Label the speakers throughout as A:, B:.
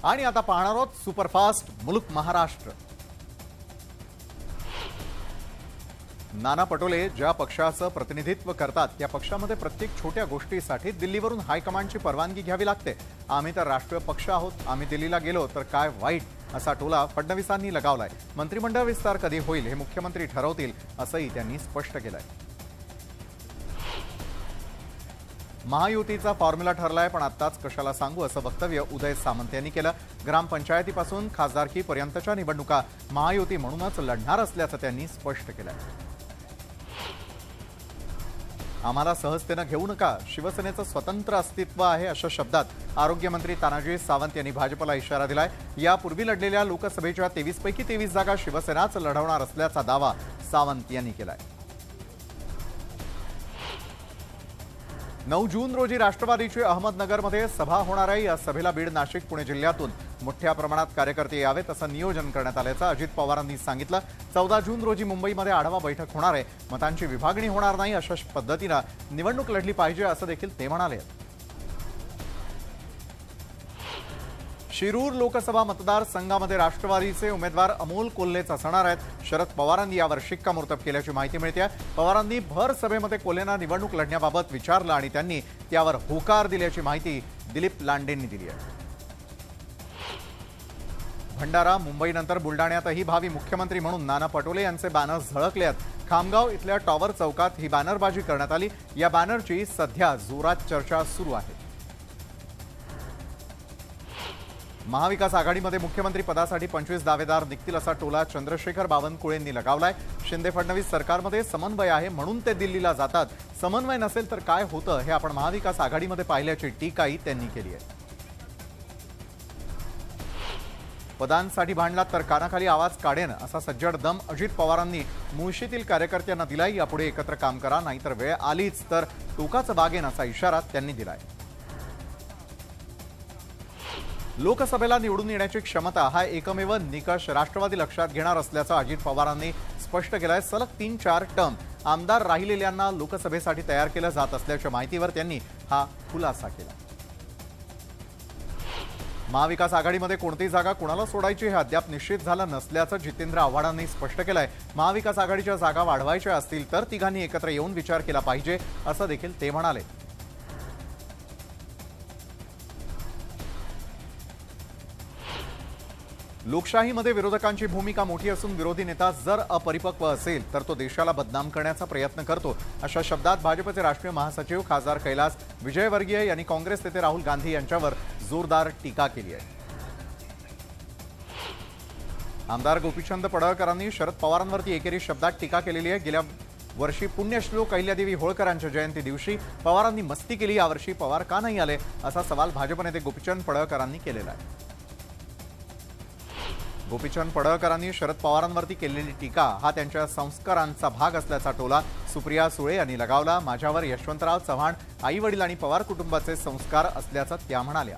A: आणि आता पाहणार आहोत सुपरफास्ट मुलुक महाराष्ट्र। नाना पटोले ज्या पक्षाचं प्रतिनिधित्व करतात त्या पक्षामध्ये प्रत्येक छोट्या गोष्टीसाठी दिल्लीवरून हायकमांडची परवानगी घ्यावी लागते। आम्ही तर राष्ट्रीय पक्ष आहोत, आम्ही दिल्लीला गेलो तर काय वाईट असा टोला फडणवीसांनी लगावलाय। मंत्रिमंडळ विस्तार कधी होईल हे मुख्यमंत्री ठरवतील असंही त्यांनी स्पष्ट केलंय। महायुतीचा फॉर्म्युला ठरलाय पण आत्ताच कशाला सांगू असं वक्तव्य उदय सामंत यांनी केलं। ग्रामपंचायतीपासून खासदारकीपर्यंतच्या निवडणुका महायुती म्हणूनच लढणार असल्याचं त्यांनी स्पष्ट केलंय। आम्हाला सहजतेने घेऊ नका, शिवसेनेचं स्वतंत्र अस्तित्व आहे अशा शब्दात आरोग्यमंत्री तानाजी सावंत यांनी भाजपला इशारा दिलाय। यापूर्वी लढलेल्या लोकसभेच्या 23 पैकी 23 जागा शिवसेनाच लढवणार असल्याचा दावा सावंत यांनी केलाय। 9 जून रोजी राष्ट्रवादीची अहमदनगरमध्ये सभा होणार आहे। या सभेला बीड, नाशिक, पुणे जिल्ह्यातून मोठ्या प्रमाणात कार्यकर्ते यावेत असं नियोजन करण्यात आल्याचं अजित पवारांनी सांगितलं। 14 जून रोजी मुंबईमध्ये आढावा बैठक होणार आहे। मतांची विभागणी होणार नाही अशा पद्धतीने निवडणूक लढली पाहिजे असं देखील ते म्हणाले। शिरूर लोकसभा मतदारसंघामध्ये राष्ट्रवादीचे उमेदवार अमोल कोल्हेच असणार आहेत। शरद पवारांनी यावर शिक्कामोर्तब केल्याची माहिती मिळते। पवारांनी भर सभेमध्ये कोल्हेंना निवडणूक लढण्याबाबत विचारलं आणि त्यांनी त्यावर होकार दिल्याची माहिती दिलीप लांडेंनी दिली आहे। भंडारा, मुंबईनंतर बुलडाण्यातही भावी मुख्यमंत्री म्हणून नाना पटोले यांचे बॅनर झळकले आहेत। खामगाव इथल्या टॉवर चौकात ही बॅनरबाजी करण्यात आली। या बॅनरची सध्या जोरात चर्चा सुरू आहे। महाविकास आघाडीमध्ये मुख्यमंत्री पदासाठी 25 दावेदार निघतील असा टोला चंद्रशेखर बावनकुळेंनी लगावलाय। शिंदे फडणवीस सरकारमध्ये समन्वय आहे म्हणून ते दिल्लीला जातात, समन्वय नसेल तर काय होतं हे आपण महाविकास आघाडीमध्ये पाहिल्याची टीकाही त्यांनी केली आहे। पदांसाठी भांडलात तर कानाखाली आवाज काढेन असा सज्जड दम अजित पवारांनी मुळशीतील कार्यकर्त्यांना दिलाय। यापुढे एकत्र काम करा, नाहीतर वेळ आलीच तर टोकाचं वागेन असा इशारा त्यांनी दिलाय। लोकसभेला निवडून येण्याची क्षमता हा एकमेव निकष राष्ट्रवादी लक्षात घेणार असल्याचं अजित पवारांनी स्पष्ट केलंय। सलग 3-4 टर्म आमदार राहिलेल्यांना लोकसभेसाठी तयार केलं जात असल्याच्या माहितीवर त्यांनी हा खुलासा केला। महाविकास आघाडीमध्ये कोणती जागा कोणाला सोडायची हे अद्याप निश्चित झालं नसल्याचं जितेंद्र आव्हाडांनी स्पष्ट केलंय। महाविकास आघाडीच्या जागा वाढवायच्या असतील तर तिघांनी एकत्र येऊन विचार केला पाहिजे असं देखील ते म्हणाले। लोकशाहीमध्ये विरोधकांची भूमिका मोठी असून विरोधी नेता जर अपरिपक्व असेल तर तो देशाला बदनाम करण्याचा प्रयत्न करतो अशा शब्दात भाजपचे राष्ट्रीय महासचिव खासदार कैलास विजयवर्गीय यांनी काँग्रेस नेते राहुल गांधी यांच्यावर जोरदार टीका केली आहे। आमदार गोपीचंद पडळकरांनी शरद पवारांवरती एकेरी शब्दात टीका केलेली आहे। गेल्या वर्षी पुण्यश्लोक अहिल्यादेवी होळकरांच्या जयंती दिवशी पवारांनी मस्ती केली, यावर्षी पवार का नाही आले असा सवाल भाजप नेते गोपीचंद पडळकरांनी केलेला आहे। गोपीचंद पडळकरांनी शरद पवारांवरती केलेली टीका हा त्यांच्या संस्कारांचा भाग असल्याचा टोला सुप्रिया सुळे यांनी लगावला। माझ्यावर यशवंतराव चव्हाण आई वडील आणि पवार कुटुंबाचे संस्कार असल्याचं त्या म्हणाल्या।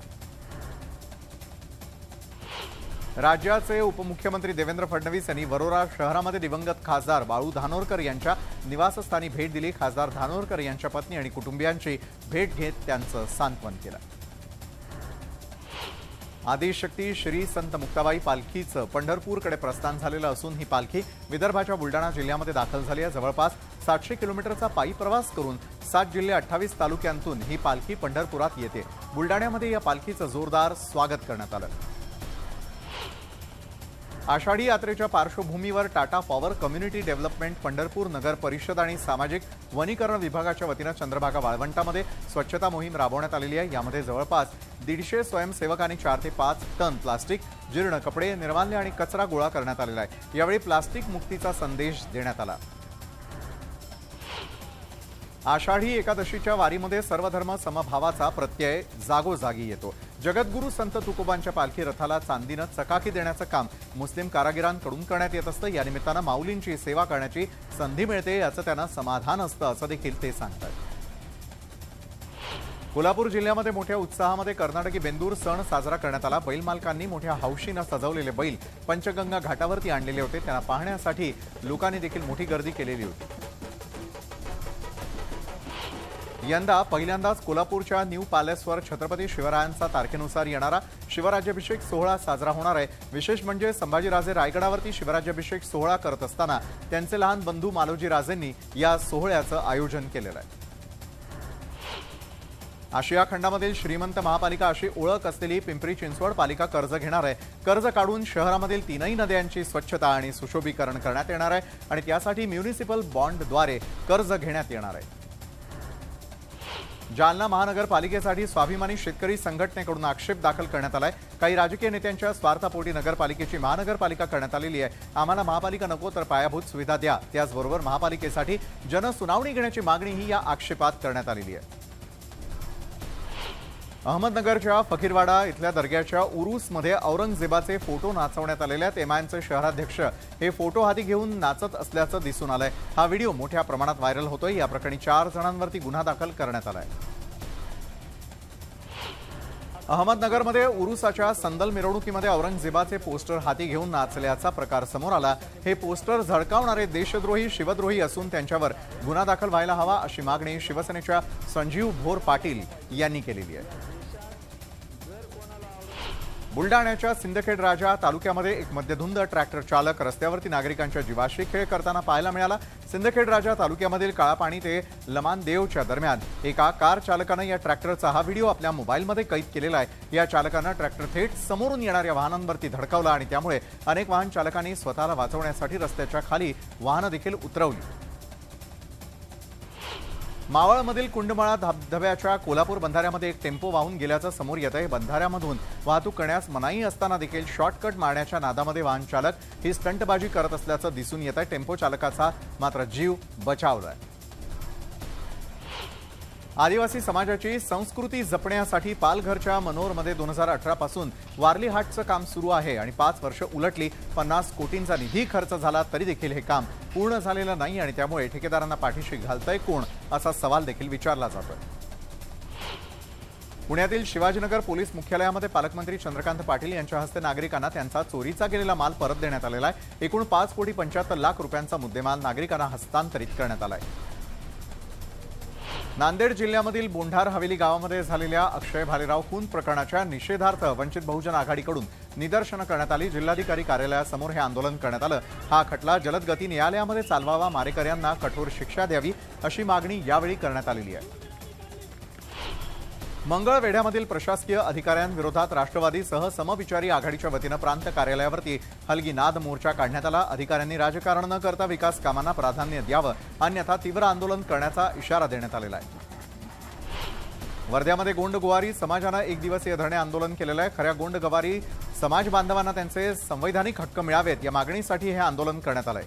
A: राज्याचे उपमुख्यमंत्री देवेंद्र फडणवीस यांनी वरोरा शहरामध्ये दिवंगत खासदार बाळू धानोरकर यांच्या निवासस्थानी भेट दिली। खासदार धानोरकर यांच्या पत्नी आणि कुटुंबियांची भेट घेत त्यांचं सांत्वन केलं। आदिशक्ती श्री संत मुक्ताबाई पालखीचं पंढरपूरकडे प्रस्थान झालेलं असून ही पालखी विदर्भाच्या बुलडाणा जिल्ह्यामध्ये दाखल झाली आहे। जवळपास 700 किलोमीटरचा पायी प्रवास करून 7 जिल्हे 28 तालुक्यांतून ही पालखी पंढरपुरात येते। बुलडाण्यामध्ये या पालखीचं जोरदार स्वागत करण्यात आलं। आषाढी यात्रेच्या पार्श्वभूमीवर Tata power community development Pandharpur नगर परिषद आणि सामाजिक वनीकरण विभागाच्या वतीनं चंद्रभागा वाळवंटामध्ये स्वच्छता मोहीम राबवण्यात आलेली आहे। यामध्ये जवळपास 150 स्वयंसेवकांनी 4 ते 5 टन प्लास्टिक, जीर्ण कपडे, निर्माल्य आणि कचरा गोळा करण्यात आलेला आहे। यावेळी प्लास्टिक मुक्तीचा संदेश देण्यात आला। आषाढी एकादशीच्या वारीमध्ये सर्वधर्म समभावाचा प्रत्यय जागोजागी येतो। जगद्गुरू संत तुकोबांच्या पालखी रथाला चांदीनं चकाकी देण्याचं काम मुस्लिम कारागिरांकडून करण्यात येत असतं। या निमित्तानं माऊलींची सेवा करण्याची संधी मिळते याचं त्यांना समाधान असतं असं देखील ते सांगतात। कोल्हापूर जिल्ह्यामध्ये मोठ्या उत्साहामध्ये कर्नाटकी बेंदूर सण साजरा करण्यात आला। बैल मालकांनी मोठ्या हौशीनं सजवलेले बैल पंचगंगा घाटावरती आणलेले होते। त्यांना पाहण्यासाठी लोकांनी देखील मोठी गर्दी केलेली होती। यंदा पहिल्यांदाच कोल्हापूरच्या न्यू पॅलेसवर छत्रपती शिवरायांचा तारखेनुसार येणारा शिवराज्याभिषेक सोहळा साजरा होणार आहे। विशेष म्हणजे संभाजीराजे रायगडावरती शिवराज्याभिषेक सोहळा करत असताना त्यांचे लहान बंधू मालोजी राजेंनी या सोहळ्याचं आयोजन केलेलं आहे। आशिया खंडामधील श्रीमंत महापालिका अशी ओळख असलेली पिंपरी चिंचवड पालिका कर्ज घेणार आहे। कर्ज काढून शहरामधील तीनही नद्यांची स्वच्छता आणि सुशोभीकरण करण्यात येणार आहे आणि त्यासाठी म्युनिसिपल बॉन्डद्वारे कर्ज घेण्यात येणार आहे। जालना महानगरपालिकेसाठी स्वाभिमानी शेतकरी संघटनेकडून आक्षेप दाखल करण्यात आलाय। काही राजकीय नेत्यांच्या स्वार्थापोटी नगरपालिकेची महानगरपालिका करण्यात आलेली आहे। आम्हाला महापालिका नको तर पायाभूत सुविधा द्या। त्याचबरोबर महापालिकेसाठी जनसुनावणी घेण्याची मागणीही या आक्षेपात करण्यात आलेली आहे। अहमदनगरच्या फकीरवाडा इथल्या दर्ग्याच्या उरूसमध्ये औरंगजेबाचे फोटो नाचवण्यात आलेल्या एमआयएमचे शहराध्यक्ष हे फोटो हाती घेऊन नाचत असल्याचं दिसून आलंय। हा व्हिडिओ मोठ्या प्रमाणात व्हायरल होतोय। या प्रकरणी 4 जणांवरती गुन्हा दाखल करण्यात आलाय। अहमदनगरमध्ये उरुसाच्या संदल मिरवणुकीमध्ये औरंगजेबाचे पोस्टर हाती घेऊन नाचल्याचा प्रकार समोर आला। हे पोस्टर झळकावणारे देशद्रोही शिवद्रोही असून त्यांच्यावर गुन्हा दाखल व्हायला हवा अशी मागणी शिवसेनेच्या संजीव भोर पाटील यांनी केलेली आहे। बुलडाण्याच्या सिंदखेड राजा तालुक्यामध्ये एक मद्यधुंद ट्रॅक्टर चालक रस्त्यावरती नागरिकांच्या जीवाशी खेळ करताना पाहायला मिळाला। सिंदखेड राजा तालुक्यामधील काळापाणी ते लमानदेवच्या दरम्यान एका कार चालकानं या ट्रॅक्टरचा हा व्हिडिओ आपल्या मोबाईलमध्ये कैद केलेला आहे। या चालकानं ट्रॅक्टर थेट समोरून येणाऱ्या वाहनांवरती धडकावला आणि त्यामुळे अनेक वाहन चालकांनी स्वतःला वाचवण्यासाठी रस्त्याच्या खाली वाहनं देखील उतरवली। मावळमधील कुंडमाळा धबधब्याच्या कोल्हापूर बंधाऱ्यामध्ये एक टेम्पो वाहून गेल्याचं समोर येत आहे। बंधाऱ्यामधून वाहतूक करण्यास मनाई असताना देखील शॉर्टकट मारण्याच्या नादामध्ये वाहन चालक ही स्टंटबाजी करत असल्याचं दिसून येत आहे। टेम्पो चालकाचा मात्र जीव बचावलाय। आदिवासी समाजाची संस्कृती जपण्यासाठी पालघरच्या मनोरमध्ये 2018 पासून वारली हाटचं काम सुरू आहे आणि 5 वर्ष उलटली। 50 कोटींचा निधी खर्च झाला तरी देखील हे काम पूर्ण झालेलं नाही आणि त्यामुळे ठेकेदारांना पाठीशी घालतंय कोण असा सवाल देखील विचारला जातोय। पुण्यातील शिवाजीनगर पोलीस मुख्यालयामध्ये पालकमंत्री चंद्रकांत पाटील यांच्या हस्ते नागरिकांना त्यांचा चोरीचा गेलेला माल परत देण्यात आलेला आहे। एकूण 5,75,00,000 रुपयांचा मुद्देमाल नागरिकांना हस्तांतरित करण्यात आलाय। नांदेड जिल्ह्यामधील बोंढार हवेली गावामध्ये झालेल्या अक्षय भालेराव खून प्रकरणाच्या निषेधार्थ वंचित बहुजन आघाडीकडून निदर्शनं करण्यात आली। जिल्हाधिकारी कार्यालयासमोर हे आंदोलन करण्यात आलं। हा खटला जलद गती न्यायालयामध्ये चालवावा, मारेकऱ्यांना कठोर शिक्षा द्यावी अशी मागणी यावेळी करण्यात आलेली आहे। मंगळवेढ्यामधील प्रशासकीय अधिकाऱ्यांविरोधात राष्ट्रवादीसह समविचारी आघाडीच्या वतीनं प्रांत कार्यालयावरती हलगी नाद मोर्चा काढण्यात आला। अधिकाऱ्यांनी राजकारण न करता विकास कामांना प्राधान्य द्यावं अन्यथा तीव्र आंदोलन करण्याचा इशारा देण्यात आलेला आहे। वर्ध्यामध्ये गोंड गोवारी समाजानं 1 दिवसीय धरणे आंदोलन केलेलं आहे। खऱ्या गोंड गोवारी समाज बांधवांना त्यांचे संवैधानिक हक्क मिळावेत या मागणीसाठी हे आंदोलन करण्यात आलंय।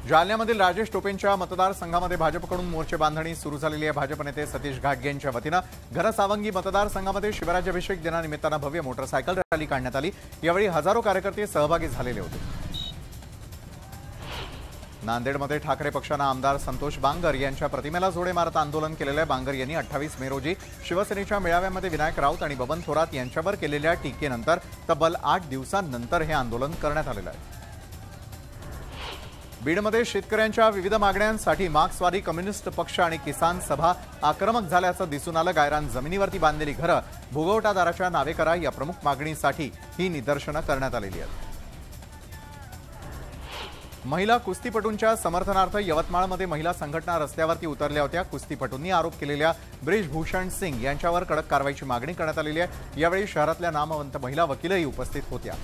A: जालन्यामधील राजेश टोपेंच्या मतदारसंघामध्ये भाजपकडून मोर्चे बांधणी सुरू झालेली आहे। भाजप नेते सतीश घाटगेंच्या वतीनं घनसावंगी मतदारसंघामध्ये शिवराज्याभिषेक दिनानिमित्तानं भव्य मोटरसायकल रॅली काढण्यात आली। यावेळी हजारो कार्यकर्ते सहभागी झालेले होते। नांदेडमध्ये ठाकरे पक्षानं आमदार संतोष बांगर यांच्या प्रतिमेला जोडे मारत आंदोलन केलेलं आहे। बांगर यांनी 28 मे रोजी शिवसेनेच्या मेळाव्यामध्ये विनायक राऊत आणि बबन थोरात यांच्यावर केलेल्या टीकेनंतर तब्बल 8 दिवसांनंतर हे आंदोलन करण्यात आलेलं आहे। बीडमध्ये शेतकऱ्यांच्या विविध मागण्यांसाठी मार्क्सवादी कम्युनिस्ट पक्ष आणि किसान सभा आक्रमक झाल्याचं दिसून आलं। गायरान जमिनीवरती बांधलेली घरं भोगवटादाराच्या नावे करा या प्रमुख मागणीसाठी ही निदर्शनं करण्यात आलेली आहेत। महिला कुस्तीपटूंच्या समर्थनार्थ यवतमाळमध्ये महिला संघटना रस्त्यावरती उतरल्या होत्या। कुस्तीपटूंनी आरोप केलेल्या ब्रिजभूषण सिंग यांच्यावर कडक कारवाईची मागणी करण्यात आलेली आहे। यावेळी शहरातल्या नामवंत महिला वकीलही उपस्थित होत्या।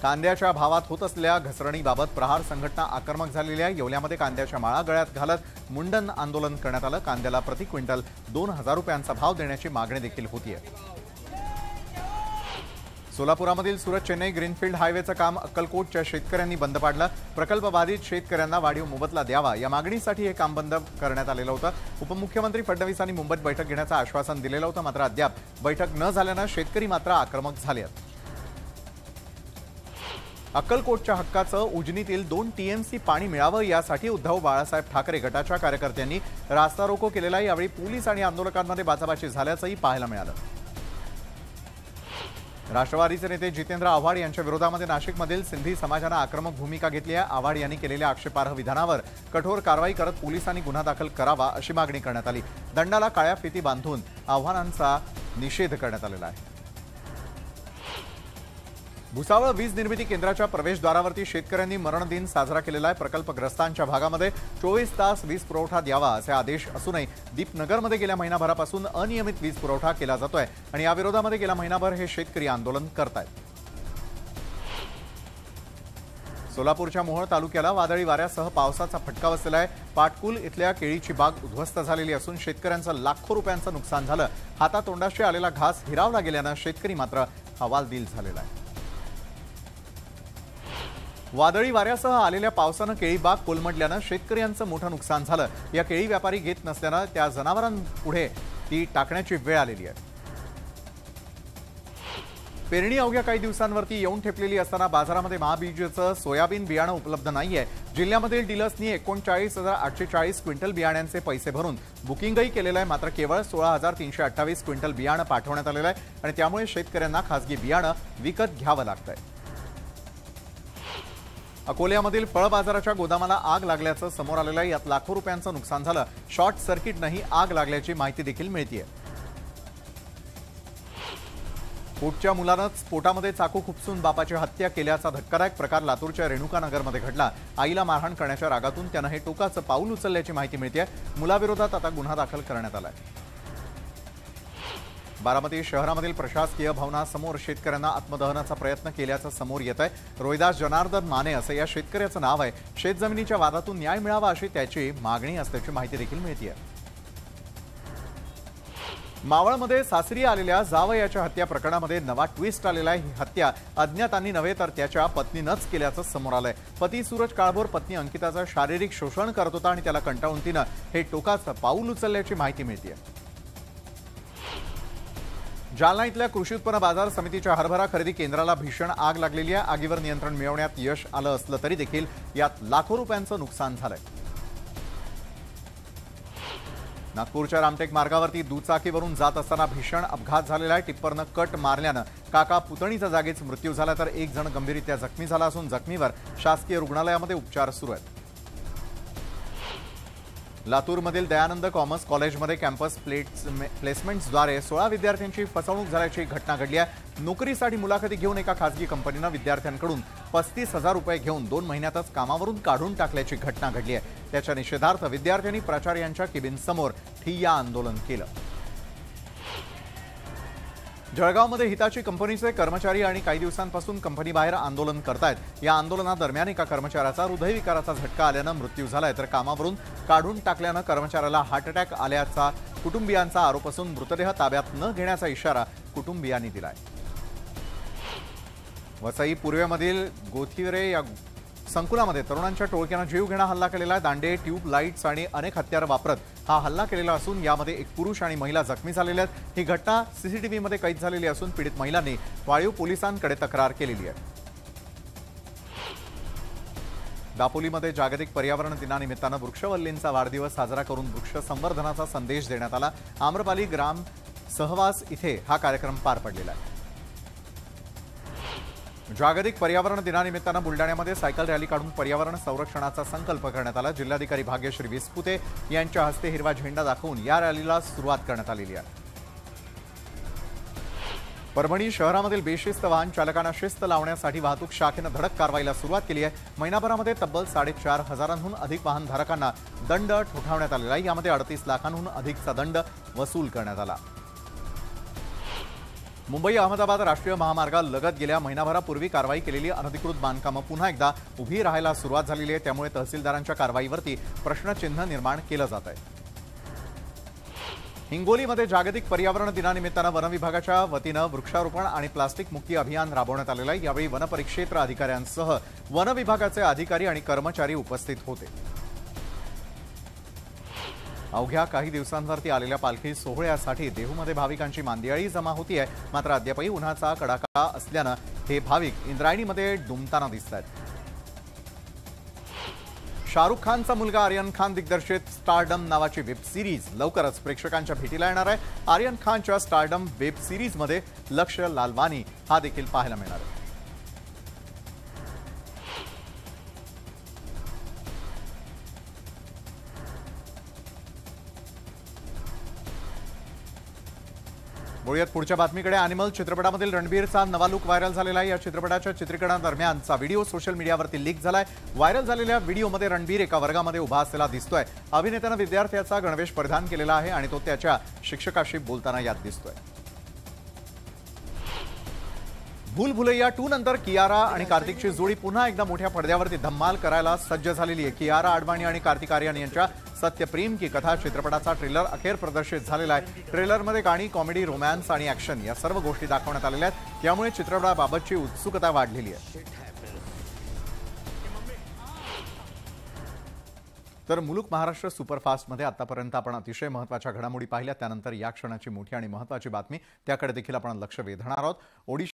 A: कांद्याच्या भावात होत असलेल्या घसरणीबाबत प्रहार संघटना आक्रमक झालेली आहे। येवल्यामध्ये कांद्याच्या माळा गळ्यात घालत मुंडन आंदोलन करण्यात आलं। कांद्याला प्रति क्विंटल 2,000 रुपयांचा भाव देण्याची मागणी देखील होतीये। सोलापुरामधील सुरत चेन्नई ग्रीनफील्ड हायवेचं काम अक्कलकोटच्या शेतकऱ्यांनी बंद पाडलं। प्रकल्पबाधित शेतकऱ्यांना वाढीव मोबदला द्यावा या मागणीसाठी हे काम बंद करण्यात आलेलं होतं। उपमुख्यमंत्री फडणवीसांनी मुंबईत बैठक घेण्याचं आश्वासन दिलेलं होतं, मात्र अद्याप बैठक न झाल्यानं शेतकरी मात्र आक्रमक झाले आहेत। अक्कलकोटच्या हक्काचं उजनीतील 2 टीएमसी पाणी मिळावं यासाठी उद्धव बाळासाहेब ठाकरे गटाच्या कार्यकर्त्यांनी रास्ता रोको केलेला। यावेळी पोलीस आणि आंदोलकांमध्ये बाचाबाची झाल्याचंही पाहायला मिळालं। राष्ट्रवादीचे नेते जितेंद्र आव्हाड यांच्या विरोधामध्ये नाशिकमधील सिंधी समाजाने आक्रमक भूमिका घेतली आहे। आव्हाड यांनी केलेल्या आक्षेपार्ह विधानावर कठोर कारवाई करत पोलिसांनी गुन्हा दाखल करावा अशी मागणी करण्यात आली। दंडाला काळ्या फिती बांधून आव्हानांचा निषेध करण्यात आलेला आहे। भुसावळ वीज निर्मिती केंद्राच्या प्रवेशद्वारावरती शेतकऱ्यांनी मरण दिन साजरा केलेला आहे। प्रकल्पग्रस्तांच्या भागामध्ये 24 तास वीज पुरवठा द्यावा असे आदेश असूनही दीपनगरमध्ये गेल्या महिनाभरापासून अनियमित वीज पुरवठा केला जातोय आणि या विरोधामध्ये गेल्या महिनाभर हे शेतकरी आंदोलन करतायत। सोलापूरच्या मोहोळ तालुक्याला वादळी वाऱ्यासह पावसाचा फटका बसलेला आहे। पाटकुल इथल्या केळीची बाग उद्ध्वस्त झालेली असून शेतकऱ्यांचं लाखो रुपयांचं नुकसान झालं। हातातोंडाशी आलेला घास हिरावला गेल्यानं शेतकरी मात्र हवालदिल झालेला आहे। वादळी वाऱ्यासह आलेल्या पावसानं केळी बाग कोलमडल्यानं शेतकऱ्यांचं मोठं नुकसान झालं। या केळी व्यापारी घेत नसल्यानं त्या जनावरांपुढे ती टाकण्याची वेळ आलेली आहे। पेरणी अवघ्या काही दिवसांवरती येऊन ठेपलेली असताना बाजारामध्ये महाबीजचं सोयाबीन बियाणं उपलब्ध नाहीये। जिल्ह्यामधील डीलर्सनी 39,840 क्विंटल बियाण्यांचे पैसे भरून बुकिंगही केलेलं आहे, मात्र केवळ 16,328 क्विंटल बियाणं पाठवण्यात आलेलं आहे आणि त्यामुळे शेतकऱ्यांना खासगी बियाणं विकत घ्यावं लागतंय। अकोल्यामधील फळ बाजाराच्या गोदामाला आग लागल्याचं समोर आलेलं आहे। यात लाखो रुपयांचं नुकसान झालं। शॉर्ट सर्किटनंही आग लागल्याची माहिती देखील मिळतेय। पोटच्या मुलानंच पोटामध्ये चाकू खुपसून बापाची हत्या केल्याचा धक्कादायक प्रकार लातूरच्या रेणुकानगरमध्ये घडला। आईला मारहाण करण्याच्या रागातून त्यानं हे टोकाचं पाऊल उचलल्याची माहिती मिळतेय। मुलाविरोधात आता गुन्हा दाखल करण्यात आलाय। बारामती शहरामधील प्रशासकीय भवनासमोर शेतकऱ्यांना आत्मदहनाचा प्रयत्न केल्याचं समोर येत आहे। रोहिदास जनार्दन माने असं या शेतकऱ्याचं नाव आहे। शेतजमिनीच्या वादातून न्याय मिळावा अशी त्याची मागणी असल्याची माहिती देखील मिळतेय। मावळमध्ये सासरी आलेल्या जावयाच्या हत्या प्रकरणामध्ये नवा ट्विस्ट आलेला आहे। ही हत्या अज्ञातांनी नव्हे तर त्याच्या पत्नीनंच केल्याचं समोर आलंय। पती सूरज काळभोर पत्नी अंकिताचं शारीरिक शोषण करत होता आणि त्याला कंटाळून तिनं हे टोकाचं पाऊल उचलल्याची माहिती मिळतेय। जालना इथल्या कृषी उत्पन्न बाजार समितीच्या हरभरा खरेदी केंद्राला भीषण आग लागलेली आहे। आगीवर नियंत्रण मिळवण्यात यश आलं असलं तरी देखील यात लाखो रुपयांचं नुकसान झालंय। नागपूरच्या रामटेक मार्गावरती दुचाकीवरून जात असताना भीषण अपघात झालेला आहे। टिप्परनं कट मारल्यानं काका पुतणीचा जागीच मृत्यू झाला तर एक जण गंभीररीत्या जखमी झाला असून जखमीवर शासकीय रुग्णालयामध्ये उपचार सुरू आहेत। लातूरमधील दयानंद कॉमर्स कॉलेजमध्ये कॅम्पस प्लेसमेंट्सद्वारे 16 विद्यार्थ्यांची फसवणूक झाल्याची घटना घडली आहे। नोकरीसाठी मुलाखती घेऊन एका खासगी कंपनीनं विद्यार्थ्यांकडून 35,000 रुपये घेऊन 2 महिन्यातच कामावरून काढून टाकल्याची घटना घडली आहे। त्याच्या निषेधार्थ विद्यार्थ्यांनी प्राचार्यांच्या केबिनसमोर ठिय्या आंदोलन केलं। जळगावमध्ये हिताची कंपनीचे कर्मचारी आणि काही दिवसांपासून कंपनीबाहेर आंदोलन करतायत। या आंदोलनादरम्यान एका कर्मचाऱ्याचा हृदयविकाराचा झटका आल्यानं मृत्यू झालाय तर कामावरून काढून टाकल्यानं कर्मचाऱ्याला हार्ट अटॅक आल्याचा कुटुंबियांचा आरोप असून मृतदेह ताब्यात न घेण्याचा इशारा कुटुंबियांनी दिलाय। वसई पूर्वेमधील गोथिवरे या संकुलामध्ये तरुणांच्या टोळक्यानं जीवघेणा हल्ला केलेला आहे। दांडे, ट्यूब लाईट्स आणि अनेक हत्यारं वापरत हा हल्ला केलेला असून यामध्ये एक पुरुष आणि महिला जखमी झालेल्या आहेत। ही घटना सीसीटीव्हीमध्ये कैद झालेली असून पीडित महिलांनी वाळीव पोलिसांकडे तक्रार केलेली आहे। दापोलीमध्ये जागतिक पर्यावरण दिनानिमित्तानं वृक्षवल्लींचा वाढदिवस साजरा करून वृक्ष संवर्धनाचा संदेश देण्यात आला। आम्रपाली ग्राम सहवास इथे हा कार्यक्रम पार पडलेला आहे। जागतिक पर्यावरण दिनानिमित्तानं बुलढाण्यामध्ये सायकल रॅली काढून पर्यावरण संरक्षणाचा संकल्प करण्यात आला। जिल्हाधिकारी भाग्यश्री विस्पुते यांच्या हस्ते हिरवा झेंडा दाखवून या रॅलीला सुरुवात करण्यात आलेली आहे। परभणी शहरामधील बेशिस्त वाहन चालकांना शिस्त लावण्यासाठी वाहतूक शाखेनं धडक कारवाईला सुरुवात केली आहे। महिनाभरामध्ये तब्बल 4,500 अधिक वाहनधारकांना दंड ठोठावण्यात आलेला आहे। यामध्ये 38 लाखांहून अधिकचा दंड वसूल करण्यात आला। मुंबई अहमदाबाद राष्ट्रीय महामार्गालगत गेल्या महिनाभरापूर्वी कारवाई केलेली अनधिकृत बांधकामं पुन्हा एकदा उभी राहायला सुरुवात झालेली आहे। त्यामुळे तहसीलदारांच्या कारवाईवरती प्रश्नचिन्ह निर्माण केलं जात आहे। हिंगोलीमध्ये जागतिक पर्यावरण दिनानिमित्तानं वनविभागाच्या वतीनं वृक्षारोपण आणि प्लास्टिक मुक्ती अभियान राबवण्यात आलेलं आहे। यावेळी वनपरिक्षेत्र अधिकाऱ्यांसह वनविभागाचे अधिकारी आणि कर्मचारी उपस्थित होते। अवघ्या काही दिवसांवरती आलेल्या पालखी सोहळ्यासाठी देहूमध्ये भाविकांची मांदियाळी जमा होती आहे। मात्र अद्यापही उन्हाचा कडाका असल्यानं हे भाविक इंद्रायणीमध्ये डुंबताना दिसत आहेत। शाहरुख खानचा मुलगा आर्यन खान दिग्दर्शित स्टारडम नावाची वेब सिरीज लवकरच प्रेक्षकांच्या भेटीला येणार आहे। आर्यन खानच्या स्टारडम वेब सिरीजमध्ये लक्ष्य लालवानी हा देखील पाहायला मिळणार आहे। बोलूयात पुढच्या बातमीकडे। अॅनिमल चित्रपटामधील रणबीरचा नवा लुक व्हायरल झालेला आहे। या चित्रपटाच्या चित्रीकरणादरम्यानचा व्हिडिओ सोशल मीडियावरती लीक झालाय। व्हायरल झालेल्या व्हिडिओमध्ये रणबीर एका वर्गामध्ये उभा असलेला दिसतोय। अभिनेत्याने विद्यार्थ्याचा गणवेश परिधान केलेला आहे आणि तो त्याच्या शिक्षकाशी बोलताना यात दिसतोय। भूल भुलैया 2 नंतर कियारा आणि कार्तिकची जोडी पुन्हा एकदा मोठ्या पडद्यावरती धम्माल करायला सज्ज झालेली आहे। कियारा आडवाणी आणि कार्तिक आर्यन यांच्या सत्य प्रेम की कथा चित्रपटाचा ट्रेलर अखेर प्रदर्शित झालेला आहे। ट्रेलरमध्ये गाणी, कॉमेडी, रोमॅन्स आणि ॲक्शन या सर्व गोष्टी दाखवण्यात आलेल्या आहेत। त्यामुळे चित्रपटाबाबतची उत्सुकता वाढलेली आहे। तर मुलुक महाराष्ट्र सुपरफास्टमध्ये आतापर्यंत आपण अतिशय महत्त्वाच्या घडामोडी पाहिल्या। त्यानंतर या क्षणाची मोठी आणि महत्त्वाची बातमी, त्याकडे देखील आपण लक्ष वेधणार आहोत। ओडिशा